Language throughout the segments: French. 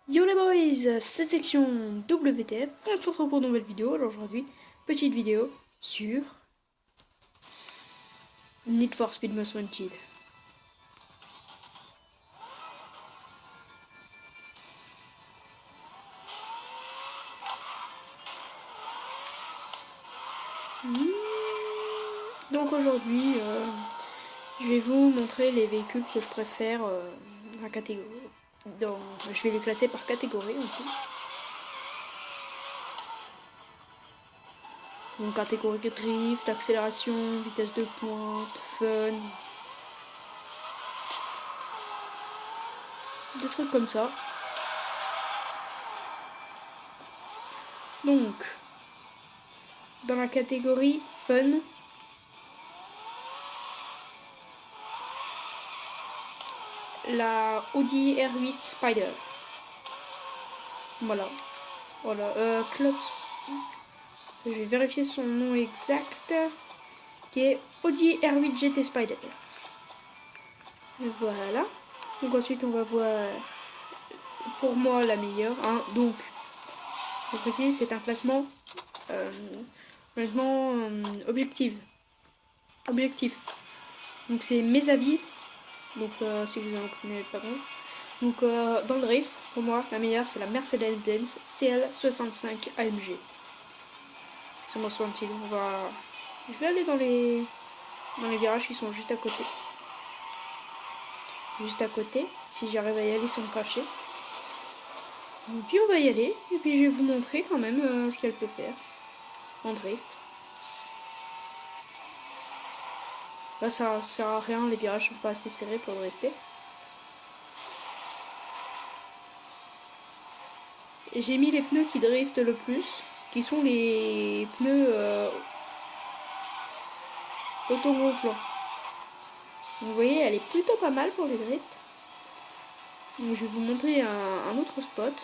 Yo les boys, c'est section WTF, on se retrouve pour une nouvelle vidéo. Alors aujourd'hui, petite vidéo sur Need for Speed Most Wanted. Donc aujourd'hui, je vais vous montrer les véhicules que je préfère à catégorie. Donc, je vais les classer par catégorie en plus. Donc catégorie drift, accélération, vitesse de pointe, fun, des trucs comme ça. Donc, dans la catégorie fun, la Audi R8 Spider. Voilà. Voilà. Club. Je vais vérifier son nom exact. Qui est Audi R8 GT Spider. Voilà. Donc ensuite on va voir pour moi la meilleure. Hein. Donc, je précise, c'est un classement honnêtement objectif. Objectif. Donc c'est mes avis. Donc si vous en connaissez pas bon. Donc dans le drift, pour moi, la meilleure c'est la Mercedes-Benz CL65 AMG. Comment sont-ils? Je vais aller dans les virages qui sont juste à côté. Juste à côté, si j'arrive à y aller sans me cracher. Et puis on va y aller, et puis je vais vous montrer quand même ce qu'elle peut faire en drift. Là ça sert à rien, les virages sont pas assez serrés pour drifter. J'ai mis les pneus qui driftent le plus, qui sont les pneus autogonflants. Vous voyez, elle est plutôt pas mal pour les drifts. Donc, je vais vous montrer un autre spot.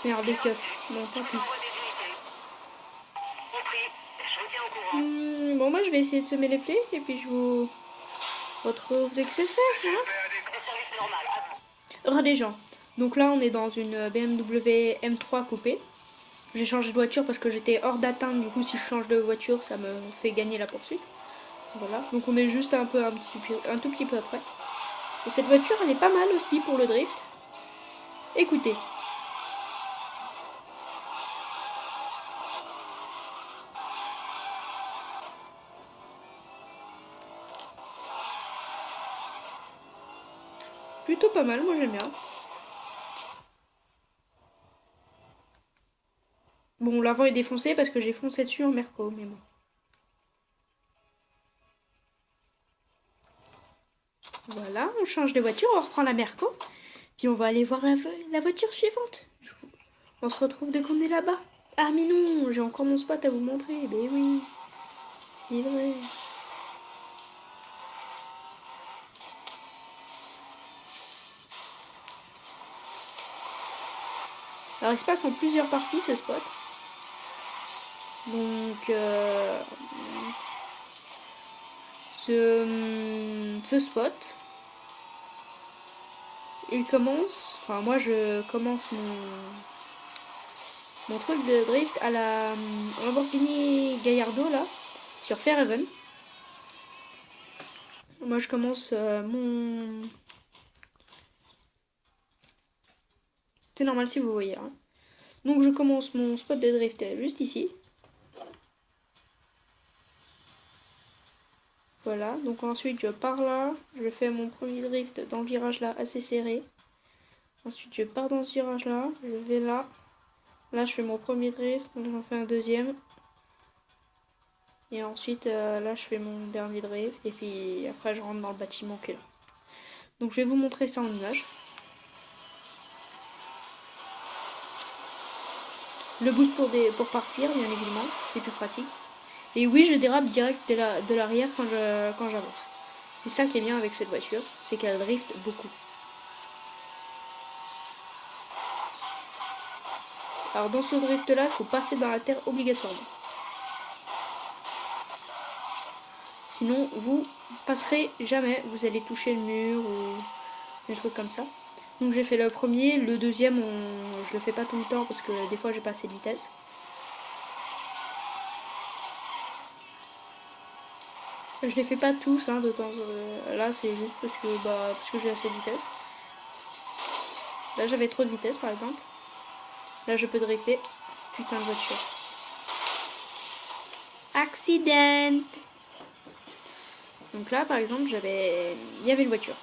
Merde, des keufs. Bon, tant pis. Bon, moi je vais essayer de semer les flics et puis je vous retrouve dès que c'est fait. Hein, des gens. Donc là, on est dans une BMW M3 coupée. J'ai changé de voiture parce que j'étais hors d'atteinte. Du coup, si je change de voiture, ça me fait gagner la poursuite. Voilà. Donc on est juste un tout petit peu après. Et cette voiture, elle est pas mal aussi pour le drift. Écoutez. Plutôt pas mal, moi j'aime bien. Bon, l'avant est défoncé parce que j'ai foncé dessus en merco, mais bon. Voilà, on change de voiture, on reprend la merco. Puis on va aller voir la voiture suivante. On se retrouve dès qu'on est là-bas. Ah mais non, j'ai encore mon spot à vous montrer. Ben oui, c'est vrai. Alors il se passe en plusieurs parties ce spot. Donc ce spot, il commence. Enfin moi je commence mon truc de drift à la Lamborghini Gallardo là, sur Fairhaven. Moi je commence mon... C'est normal si vous voyez. Hein. Donc je commence mon spot de drift juste ici. Voilà, donc ensuite je pars là, je fais mon premier drift dans le virage là assez serré. Ensuite je pars dans ce virage là, je vais là. Là je fais mon premier drift, j'en fais un deuxième. Et ensuite là je fais mon dernier drift et puis après je rentre dans le bâtiment qui est là. Donc je vais vous montrer ça en image. Le boost pour partir bien évidemment, c'est plus pratique. Et oui je dérape direct de l'arrière quand j'avance. C'est ça qui est bien avec cette voiture, c'est qu'elle drift beaucoup. Alors dans ce drift là, il faut passer dans la terre obligatoirement. Sinon, vous passerez jamais. Vous allez toucher le mur ou des trucs comme ça. Donc j'ai fait le premier. Le deuxième, je le fais pas tout le temps parce que des fois j'ai pas assez de vitesse. Je les fais pas tous hein, de temps là c'est juste parce que j'ai assez de vitesse. Là j'avais trop de vitesse par exemple. Là je peux drifter. Putain de voiture. Accident. Donc là par exemple il y avait une voiture.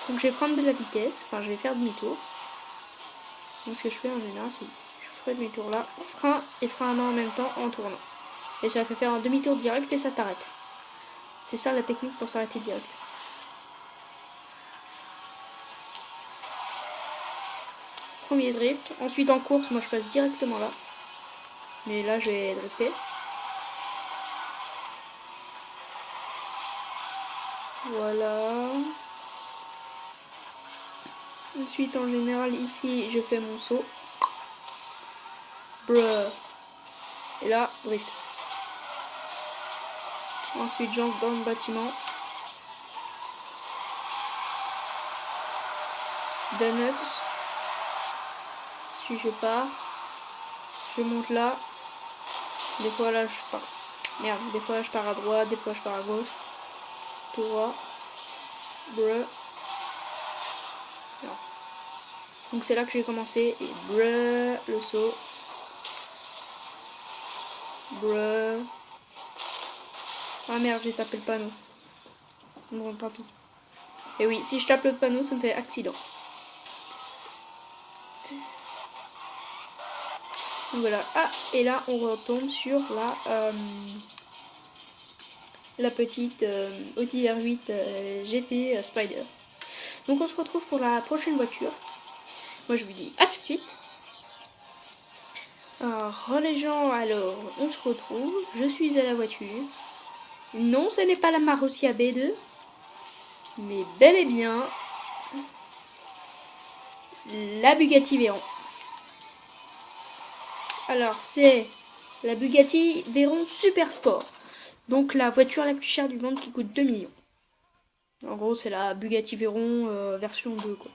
Donc je vais prendre de la vitesse. Enfin je vais faire demi-tour. Donc ce que je fais en général c'est je fais demi-tour là. Frein et frein à main en même temps en tournant. Et ça fait faire un demi-tour direct et ça t'arrête. C'est ça la technique pour s'arrêter direct. Premier drift. Ensuite en course, moi je passe directement là. Mais là je vais drifter. Voilà. Ensuite en général ici je fais mon saut. Bruh. Et là, drift. Ensuite j'entre dans le bâtiment. Donuts. Si je pars. Je monte là. Des fois là je pars. Merde, des fois je pars à droite, des fois je pars à gauche. Tout droit. Bruh. Non. Donc c'est là que j'ai commencé. Et bruh, le saut. Bruh. Ah merde, j'ai tapé le panneau. Bon, tant pis. Et oui, si je tape le panneau, ça me fait accident. Donc voilà. Ah, et là, on retombe sur la petite Audi R8 GT Spider. Donc on se retrouve pour la prochaine voiture. Moi, je vous dis à tout de suite. Alors, les gens, alors, on se retrouve. Je suis à la voiture. Non, ce n'est pas la Marussia B2. Mais bel et bien la Bugatti Veyron. Alors c'est la Bugatti Veyron Super Sport. Donc la voiture la plus chère du monde qui coûte 2 millions. En gros c'est la Bugatti Veyron version 2 quoi.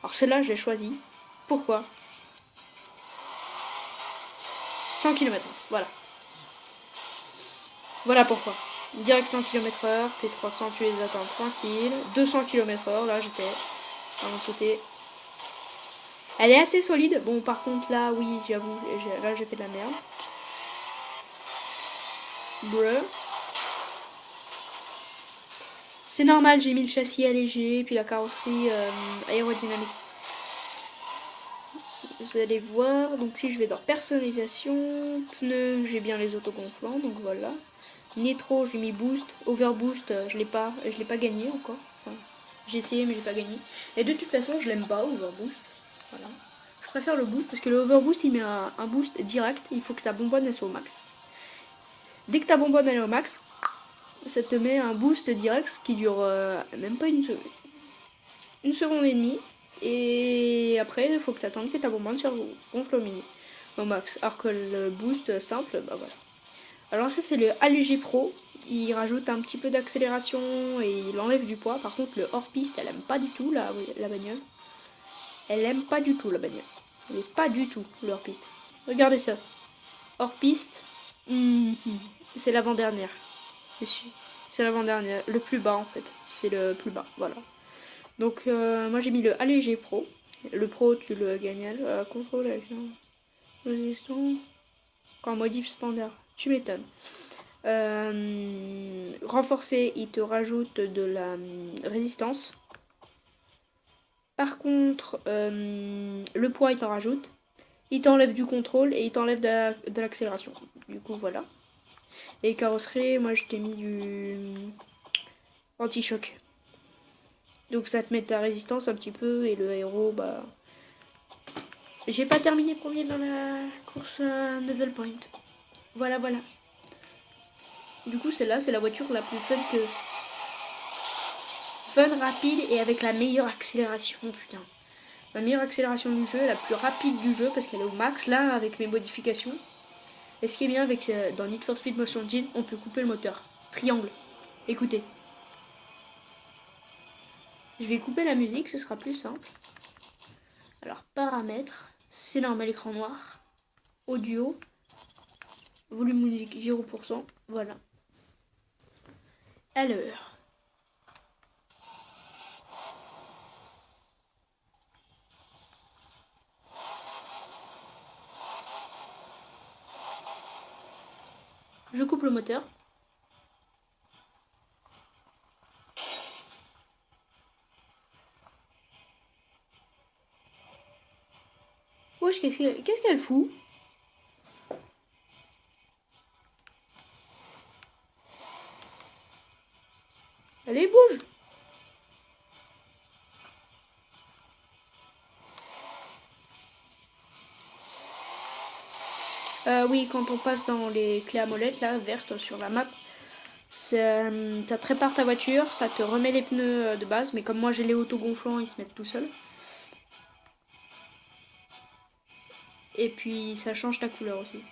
Alors celle-là je l'ai choisie. Pourquoi? 100 km/h, voilà. Voilà pourquoi. Direct 100 km/h, T300 tu les atteins tranquille. 200 km/h, là j'étais avant de sauter. Elle est assez solide. Bon, par contre, là, oui, j'avoue, là, j'ai fait de la merde. Bruh. C'est normal, j'ai mis le châssis allégé, puis la carrosserie aérodynamique. Vous allez voir. Donc, si je vais dans personnalisation, pneus, j'ai bien les autogonflants, donc voilà. Nitro, j'ai mis boost. Overboost, je l'ai pas gagné encore. Enfin, j'ai essayé, mais j'ai pas gagné. Et de toute façon, je l'aime pas, overboost. Voilà. Je préfère le boost parce que le overboost il met un boost direct. Il faut que ta bonbonne elle soit au max. Dès que ta bonbonne elle est au max, ça te met un boost direct qui dure même pas une seconde et demie. Et après, il faut que tu attendes que ta bonbonne se gonfle au max. Alors que le boost simple, bah voilà. Alors ça c'est le allégé pro. Il rajoute un petit peu d'accélération et il enlève du poids. Par contre le hors-piste, elle aime pas du tout la bagnole. Elle aime pas du tout la bagnole. Elle est pas du tout le hors-piste. Regardez ça. Hors-piste. C'est l'avant-dernière. C'est sûr. C'est l'avant-dernière. Le plus bas en fait. C'est le plus bas. Voilà. Donc moi j'ai mis le allégé pro. Le pro tu le gagnes. Contrôle action. Résistance. Quand modif standard. Tu m'étonnes. Renforcé, il te rajoute de la résistance. Par contre, le poids, il t'en rajoute. Il t'enlève du contrôle et il t'enlève de l'accélération. Du coup, voilà. Et carrosserie, moi, je t'ai mis du anti-choc. Donc, ça te met ta résistance un petit peu. Et le héros, bah... J'ai pas terminé premier dans la course Noodle Point. Voilà, voilà. Du coup, celle-là, c'est la voiture la plus fun que... Fun, rapide et avec la meilleure accélération, putain. La meilleure accélération du jeu, la plus rapide du jeu, parce qu'elle est au max, là, avec mes modifications. Et ce qui est bien avec dans Need for Speed Most Wanted, on peut couper le moteur. Triangle. Écoutez. Je vais couper la musique, ce sera plus simple. Alors, paramètres, c'est normal écran noir. Audio. Volume musique 0%. Voilà. Alors. Je coupe le moteur. Wesh, qu'est-ce qu'elle fout? Allez, bouge! Oui, quand on passe dans les clés à molette, là, vertes sur la map, ça te prépare ta voiture, ça te remet les pneus de base, mais comme moi j'ai les autogonflants, ils se mettent tout seuls. Et puis ça change ta couleur aussi.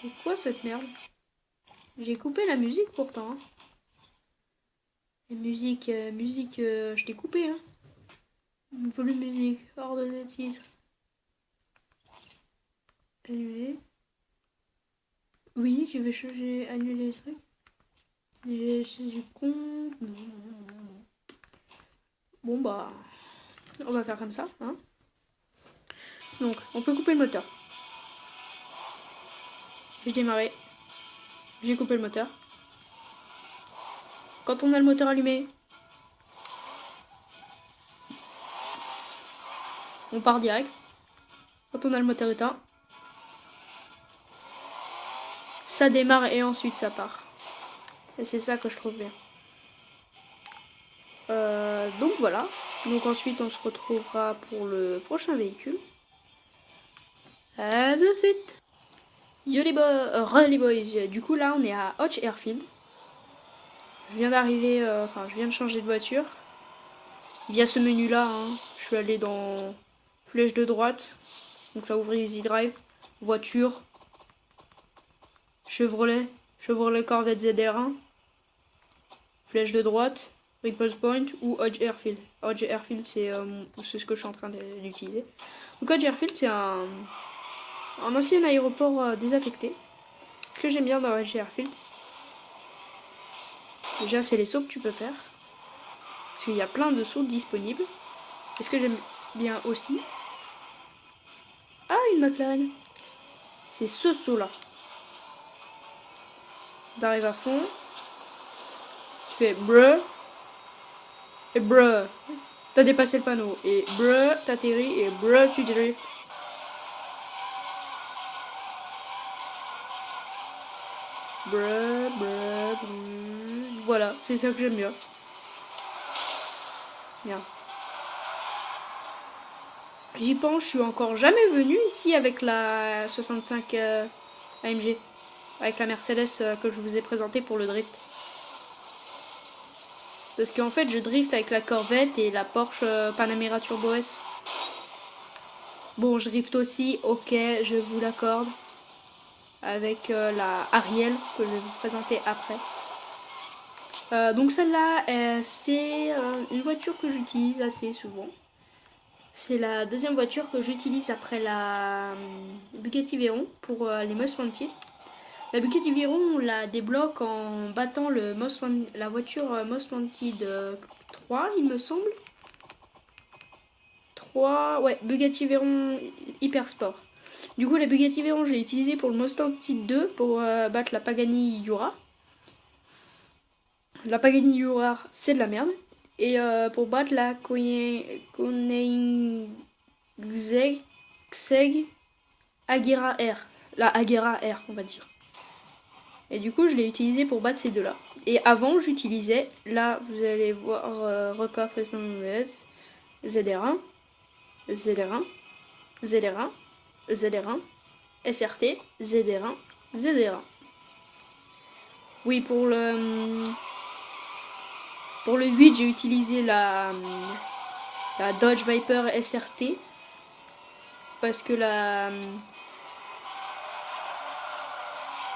C'est quoi cette merde? J'ai coupé la musique pourtant. Hein. La musique, je t'ai coupé. Hein. Volume musique, hors de titre. Annuler. Oui, je vais changer, annuler les trucs. Et j'ai con. Non. Bon bah, on va faire comme ça. Hein. Donc, on peut couper le moteur. J'ai démarré. J'ai coupé le moteur. Quand on a le moteur allumé, on part direct. Quand on a le moteur éteint, ça démarre et ensuite ça part. Et c'est ça que je trouve bien. Donc voilà. Donc ensuite on se retrouvera pour le prochain véhicule. À de suite. Yo les boys. Du coup là on est à Hodge Airfield. Je viens d'arriver, je viens de changer de voiture. Via ce menu là, hein, je suis allé dans flèche de droite. Donc ça ouvre Easy Drive. Voiture. Chevrolet Corvette ZR1. Flèche de droite. Ripple Point ou Hodge Airfield. Hodge Airfield c'est ce que je suis en train d'utiliser. Donc Hodge Airfield c'est un ancien aéroport désaffecté. Ce que j'aime bien dans Hodge Airfield, déjà c'est les sauts que tu peux faire. Parce qu'il y a plein de sauts disponibles. Et ce que j'aime bien aussi... Ah, une McLaren. C'est ce saut là. T'arrives à fond. Tu fais brr. Et brr. T'as dépassé le panneau. Et brr, t'atterris. Et brr, tu drifts. Brr, brr, brr. Voilà, c'est ça que j'aime bien. Bien. J'y pense, je suis encore jamais venu ici avec la 65 AMG. Avec la Mercedes que je vous ai présentée pour le drift. Parce qu'en fait, je drift avec la Corvette et la Porsche Panamera Turbo S. Bon, je drift aussi, ok, je vous l'accorde. Avec la Ariel que je vais vous présenter après. Donc celle-là, c'est une voiture que j'utilise assez souvent. C'est la deuxième voiture que j'utilise après la Bugatti Veyron pour les Most Wanted. La Bugatti Veyron, on la débloque en battant la voiture Most Wanted 3, il me semble. 3, ouais, Bugatti Veyron Hyper Sport. Du coup, la Bugatti Veyron, je l'ai utilisée pour le Most Wanted 2 pour battre la Pagani Huayra. La Pagani Huayra, c'est de la merde. Et pour battre la Koenigsegg Agera R. La Agera R, on va dire. Et du coup, je l'ai utilisé pour battre ces deux-là. Et avant, j'utilisais, là, vous allez voir, record ZR1, ZR1, ZR1, ZR1, SRT, ZR1, ZR1. Oui, pour le 8, j'ai utilisé la la Dodge Viper SRT. Parce que la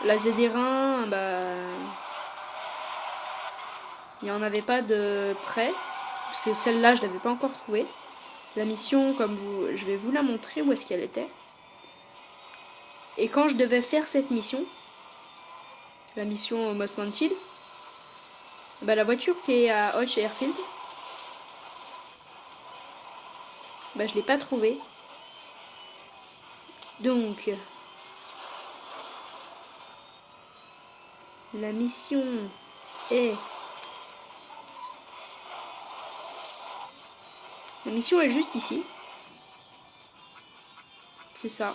ZR1, bah, il n'y en avait pas de près. Celle-là, je l'avais pas encore trouvée. La mission, je vais vous la montrer où est-ce qu'elle était. Et quand je devais faire cette mission, la mission Most Wanted, bah, la voiture qui est à Hodge Airfield, bah, je l'ai pas trouvée. Donc, la mission est... La mission est juste ici. C'est ça.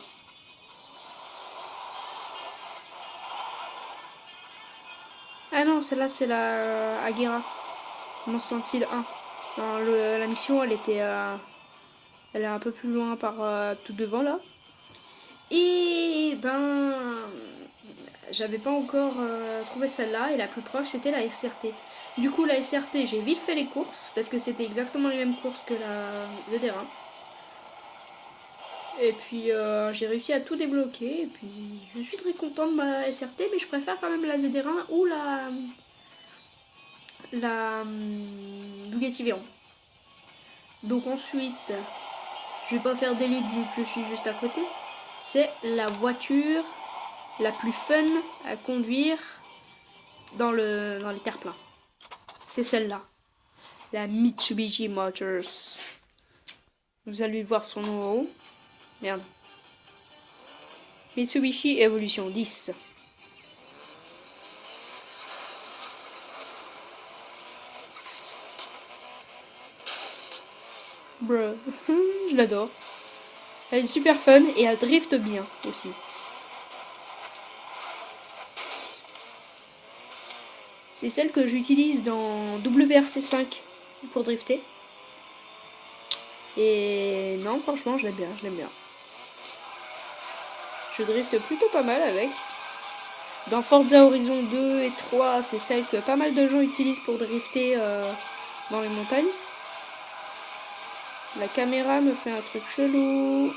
Ah non, celle-là, c'est la Aguera. Most Wanted 1. Non, la mission, elle était... elle est un peu plus loin par tout devant, là. Et ben... J'avais pas encore trouvé celle-là. Et la plus proche, c'était la SRT. Du coup, la SRT, j'ai vite fait les courses. Parce que c'était exactement les mêmes courses que la ZR1. Et puis j'ai réussi à tout débloquer. Et puis je suis très contente de ma SRT, mais je préfère quand même la ZR1 ou la Bugatti Veyron. Donc ensuite, je vais pas faire d'élite vu que je suis juste à côté. C'est la voiture la plus fun à conduire dans les terre-pleins. C'est celle-là. La Mitsubishi Motors. Vous allez voir son nom en haut. Merde. Mitsubishi Evolution 10. Bruh. Je l'adore. Elle est super fun et elle drift bien aussi. C'est celle que j'utilise dans WRC5 pour drifter. Et non, franchement, je l'aime bien, je l'aime bien. Je drifte plutôt pas mal avec. Dans Forza Horizon 2 et 3, c'est celle que pas mal de gens utilisent pour drifter dans les montagnes. La caméra me fait un truc chelou.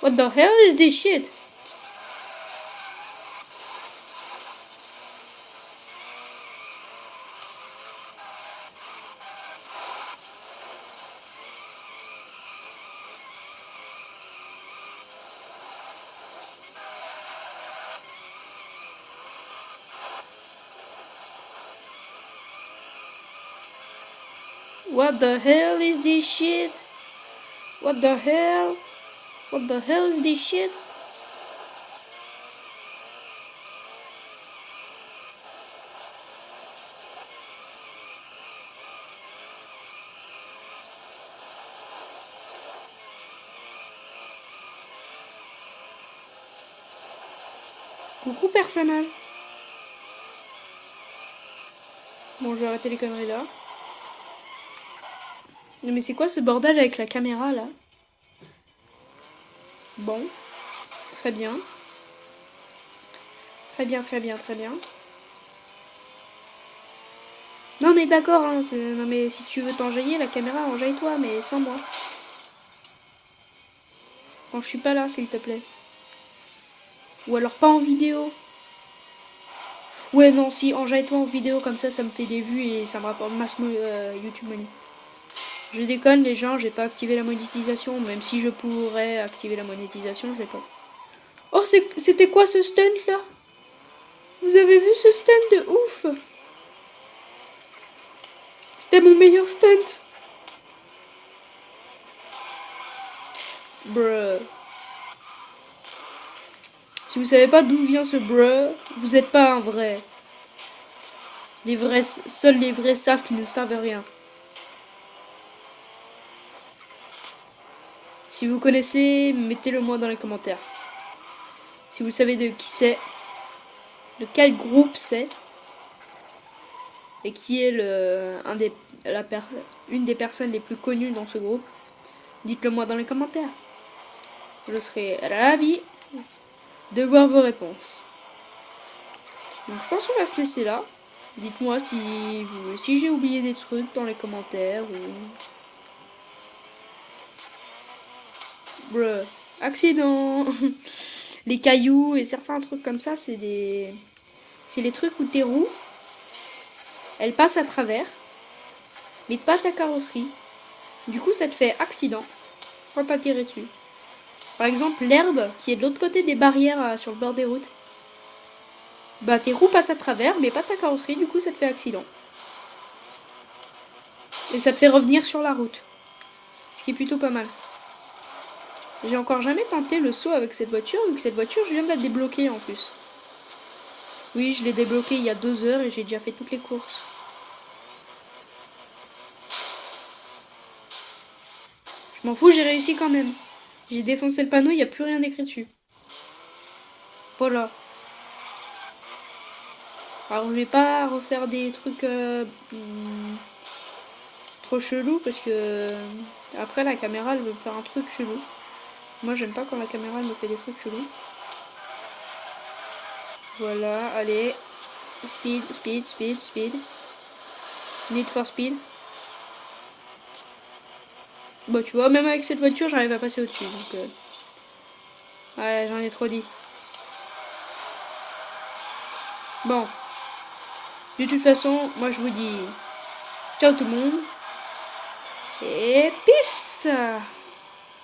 What the hell is this shit? What the hell is this shit? What the hell? What the hell is this shit? Coucou personnage. Bon, je vais arrêter les conneries là. Non mais c'est quoi ce bordel avec la caméra là? Bon. Très bien. Très bien, très bien, très bien. Non mais d'accord, hein, non mais si tu veux t'enjailler, la caméra enjaille-toi, mais sans moi. Quand je suis pas là, s'il te plaît. Ou alors pas en vidéo. Ouais non, si, enjaille-toi en vidéo, comme ça me fait des vues et ça me rapporte masse YouTube Money. Je déconne les gens, j'ai pas activé la monétisation, même si je pourrais activer la monétisation, je l'ai pas. Oh, c'était quoi ce stunt là? Vous avez vu ce stunt de ouf? C'était mon meilleur stunt. Bruh. Si vous savez pas d'où vient ce bruh, vous êtes pas un vrai. Seuls les vrais savent qu'ils ne savent rien. Si vous connaissez, mettez-le moi dans les commentaires. Si vous savez de qui c'est, de quel groupe c'est, et qui est une des personnes les plus connues dans ce groupe, Dites-le moi dans les commentaires. Je serai ravi de voir vos réponses. Donc je pense qu'on va se laisser là. Dites-moi si j'ai oublié des trucs dans les commentaires ou... Bruh. Accident. Les cailloux et certains trucs comme ça, c'est des... C'est les trucs où tes roues, elles passent à travers, mais pas ta carrosserie. Du coup, ça te fait accident quand t'as tiré dessus. Par exemple, l'herbe qui est de l'autre côté des barrières sur le bord des routes. Bah, tes roues passent à travers, mais pas ta carrosserie, du coup, ça te fait accident. Et ça te fait revenir sur la route. Ce qui est plutôt pas mal. J'ai encore jamais tenté le saut avec cette voiture, vu que cette voiture, je viens de la débloquer en plus. Oui, je l'ai débloquée il y a 2 heures et j'ai déjà fait toutes les courses. Je m'en fous, j'ai réussi quand même. J'ai défoncé le panneau, il n'y a plus rien écrit dessus. Voilà. Alors je vais pas refaire des trucs trop chelous parce que après la caméra elle veut me faire un truc chelou. Moi j'aime pas quand la caméra elle me fait des trucs chelous. Voilà, allez. Speed, speed, speed, speed. Need for speed. Bah tu vois, même avec cette voiture j'arrive à passer au-dessus. Donc ouais, j'en ai trop dit. Bon. De toute façon, moi je vous dis ciao tout le monde. Et peace.